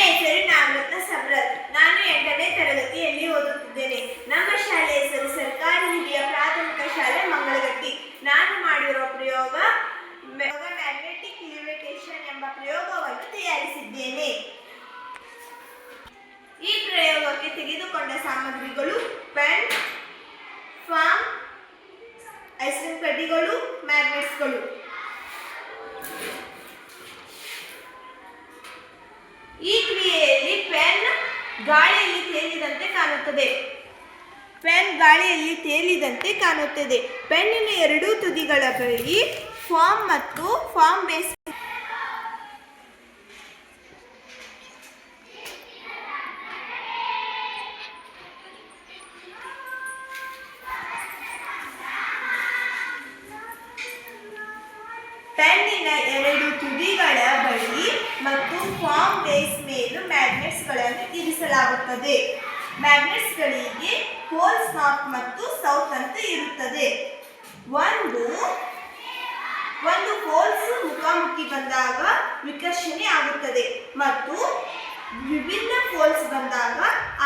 ಹೆಸರು ನಾಗರತ್ನ ಸಬ್ರತ್. ನಾನು 8ನೇ ತರಗತಿಯಲ್ಲಿ ಓದುತ್ತಿದ್ದೇನೆ. ನಮ್ಮ ಶಾಲೆಯ ಹೆಸರು ಸರ್ಕಾರಿ ಹಿರಿಯ ಪ್ರಾಥಮಿಕ ಶಾಲೆ ಮಂಗಳಗಟ್ಟಿ. ನಾನು ಮಾಡಿರುವ ಪ್ರಯೋಗ ಮ್ಯಾಗ್ನೆಟಿಕ್ ಲಿವಿಟೇಷನ್ ಎಂಬ ಪ್ರಯೋಗವನ್ನು ತಯಾರಿಸಿದ್ದೇನೆ. ಈ ಪ್ರಯೋಗಕ್ಕೆ ತೆಗೆದುಕೊಂಡ ಸಾಮಗ್ರಿಗಳು ಪೆನ್, ಫಾರ್ಮ್, ಐಸ್ ಕ್ರೀಮ್ ಕಡ್ಡಿಗಳು, ಮ್ಯಾಗ್ನೆಟ್ಸ್ಗಳು. ಈ ಕ್ರಿಯೆಯಲ್ಲಿ ಪೆನ್ ಗಾಳಿಯಲ್ಲಿ ತೇಲಿದಂತೆ ಕಾಣುತ್ತದೆ. ಪೆನ್ನಿನ ಎರಡೂ ತುದಿಗಳ ಬಳಿ ಫಾರ್ಮ್ ಮತ್ತು ಫಾರ್ಮ್ ಬೇಸ್ ಪೆನ್ನಿನ ಎರಡು ತುದಿಗಳ ಬಳಿ ಮತ್ತು ಫಾರ್ಮ್ ಬೇಸ್ ಮೇಲೂ ಮ್ಯಾಗ್ನೆಟ್ಸ್ಗಳನ್ನು ಇರಿಸಲಾಗುತ್ತದೆ. ಮ್ಯಾಗ್ನೆಟ್ಸ್ಗಳಿಗೆ ಹೋಲ್ಸ್ ನಾರ್ತ್ ಮತ್ತು ಸೌತ್ ಅಂತ ಇರುತ್ತದೆ. ಒಂದು ಹೋಲ್ಸ್ ಮುಖಾಮುಖಿ ಬಂದಾಗ ವಿಕರ್ಷಣೆ ಆಗುತ್ತದೆ ಮತ್ತು ವಿಭಿನ್ನ ಹೋಲ್ಸ್ ಬಂದಾಗ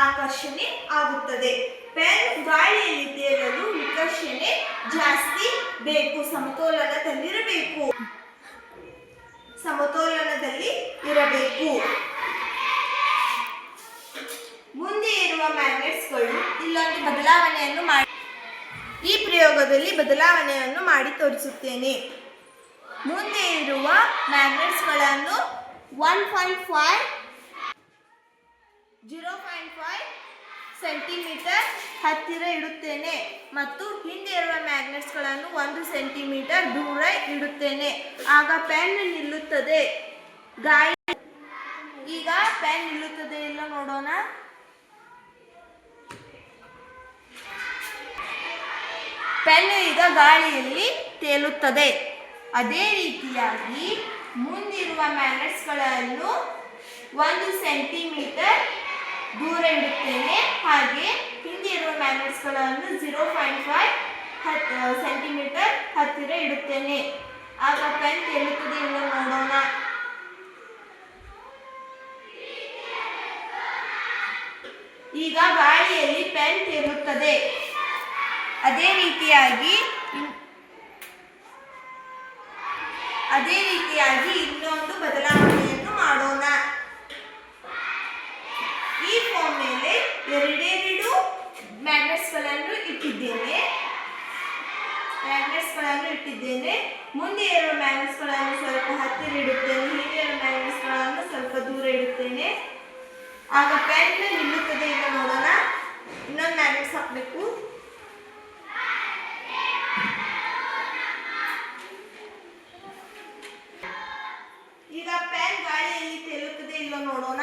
ಆಕರ್ಷಣೆ ಆಗುತ್ತದೆ. ಪೆನ್ ಗಾಳಿಯಲ್ಲಿ ತೇಲಲು ವಿಕರ್ಷಣೆ ಜಾಸ್ತಿ ಬೇಕು, ಸಮತೋಲನದಲ್ಲಿ ಇರಬೇಕು. ಮುಂದೆ ಇರುವ ಮ್ಯಾಗ್ನೆಟ್ಸ್ಗಳು ಇಲ್ಲೊಂದು ಬದಲಾವಣೆಯನ್ನು ಈ ಪ್ರಯೋಗದಲ್ಲಿ ಬದಲಾವಣೆಯನ್ನು ಮಾಡಿ ತೋರಿಸುತ್ತೇನೆ. ಮುಂದೆ ಇರುವ ಮ್ಯಾಗ್ನೆಟ್ಸ್ಗಳನ್ನು 0.5 ಸೆಂಟಿಮೀಟರ್ ಹತ್ತಿರ ಇಡುತ್ತೇನೆ ಮತ್ತು ಹಿಂದೆ ಇರುವ ಮ್ಯಾಗ್ನೆಟ್ಸ್ಗಳನ್ನು 1 ಸೆಂಟಿಮೀಟರ್ ದೂರ ಇಡುತ್ತೇನೆ. ಆಗ ಪೆನ್ ನಿಲ್ಲುತ್ತದೆ. ಈಗ ಪೆನ್ ನಿಲ್ಲುತ್ತದೆ ಇಲ್ಲ ನೋಡೋಣ. ಪೆನ್ ಈಗ ಗಾಳಿಯಲ್ಲಿ ತೇಲುತ್ತದೆ. ಅದೇ ರೀತಿಯಾಗಿ ಮುಂದಿರುವ ಮ್ಯಾಗ್ನೆಟ್ಸ್ಗಳನ್ನು 1 ಸೆಂಟಿಮೀಟರ್ ದೂರ ಇಡುತ್ತೇನೆ. ಹಾಗೆ ಹಿಂದೆ ಇರುವ ಮ್ಯಾಗ್ನೆಟ್ಸ್ಗಳನ್ನು 0.5 ಸೆಂಟಿಮೀಟರ್ ಹತ್ತಿರ ಇಡುತ್ತೇನೆ. ಆಗ ಪೆನ್ ತೇಲುತ್ತದೆ ಇಲ್ಲ ನೋಡೋಣ. ಈಗ ಗಾಳಿಯಲ್ಲಿ ಪೆನ್ ತೇಲುತ್ತದೆ. ಅದೇ ರೀತಿಯಾಗಿ ಇನ್ನೊಂದು ಬದಲಾವಣೆಯನ್ನು ಮಾಡೋಣ. ಈ ಫಾರ್ಮ್ ಮೇಲೆ ಎರಡೆರಡು ಮ್ಯಾಗ್ನೆಟ್ಸ್ಗಳನ್ನು ಇಟ್ಟಿದ್ದೇನೆ. ಮುಂದೆ ಇರುವ ಮ್ಯಾಗ್ನೆಟ್ಸ್ಗಳನ್ನು ಸ್ವಲ್ಪ ಹತ್ತಿರ ಇಡುತ್ತೇನೆ, ಹಿಂದೆ ಇರುವ ಮ್ಯಾಗ್ನೆಟ್ಸ್ಗಳನ್ನು ಸ್ವಲ್ಪ ದೂರ ಇಡುತ್ತೇನೆ. ಆಗ ಪೆನ್ ನಿಲ್ಲುತ್ತದೆ ಇಲ್ಲ ನೋಡೋಣ. ಇನ್ನೊಂದು ಮ್ಯಾಗ್ನೆಟ್ಸ್ ಹಾಕಬೇಕು. ಈಗ ಪೆನ್ ಗಾಳಿಯಲ್ಲಿ ತೇಲುತ್ತದೆ ಇಲ್ಲ ನೋಡೋಣ.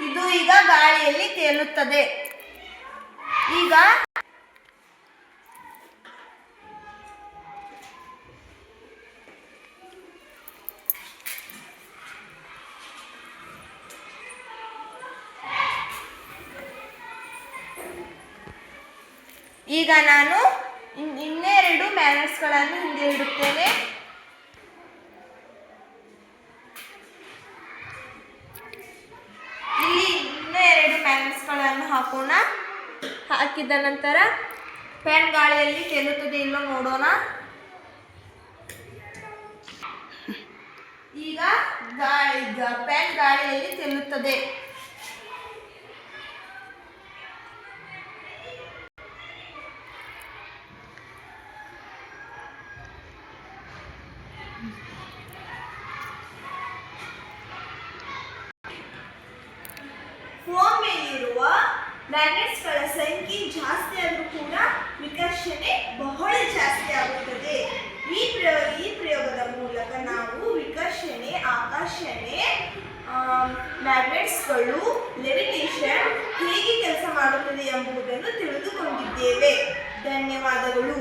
ಇದು ಈಗ ಗಾಳಿಯಲ್ಲಿ ತೇಲುತ್ತದೆ. ಈಗ ನಾನು ಇನ್ನೆರಡು ಮ್ಯಾಗ್ನೆಟ್ಸ್ಗಳನ್ನು ಹಿಂದೆ ಇಡುತ್ತೇನೆ. ಇಲ್ಲಿ ಇನ್ನೆರಡು ಮ್ಯಾಗ್ನೆಟ್ಸ್ಗಳನ್ನು ಹಾಕೋಣ. ಹಾಕಿದ ನಂತರ ಪೆನ್ ಗಾಳಿಯಲ್ಲಿ ತೇಲುತ್ತದೆ ಇಲ್ಲೋ ನೋಡೋಣ. ಈಗ ಪೆನ್ ಗಾಳಿಯಲ್ಲಿ ತೇಲುತ್ತದೆ. ಫೋಮ್ ಮೇಲಿರುವ ಮ್ಯಾಗ್ನೆಟ್ಸ್ಗಳ ಸಂಖ್ಯೆ ಜಾಸ್ತಿ ಆದರೂ ಕೂಡ ವಿಕರ್ಷಣೆ ಬಹಳ ಜಾಸ್ತಿ ಆಗುತ್ತದೆ. ಈ ಪ್ರಯೋಗದ ಮೂಲಕ ನಾವು ವಿಕರ್ಷಣೆ, ಆಕರ್ಷಣೆ, ಮ್ಯಾಗ್ನೆಟ್ಸ್ಗಳು, ಲೆವಿಟೇಷನ್ ಹೇಗೆ ಕೆಲಸ ಮಾಡುತ್ತದೆ ಎಂಬುದನ್ನು ತಿಳಿದುಕೊಂಡಿದ್ದೇವೆ. ಧನ್ಯವಾದಗಳು.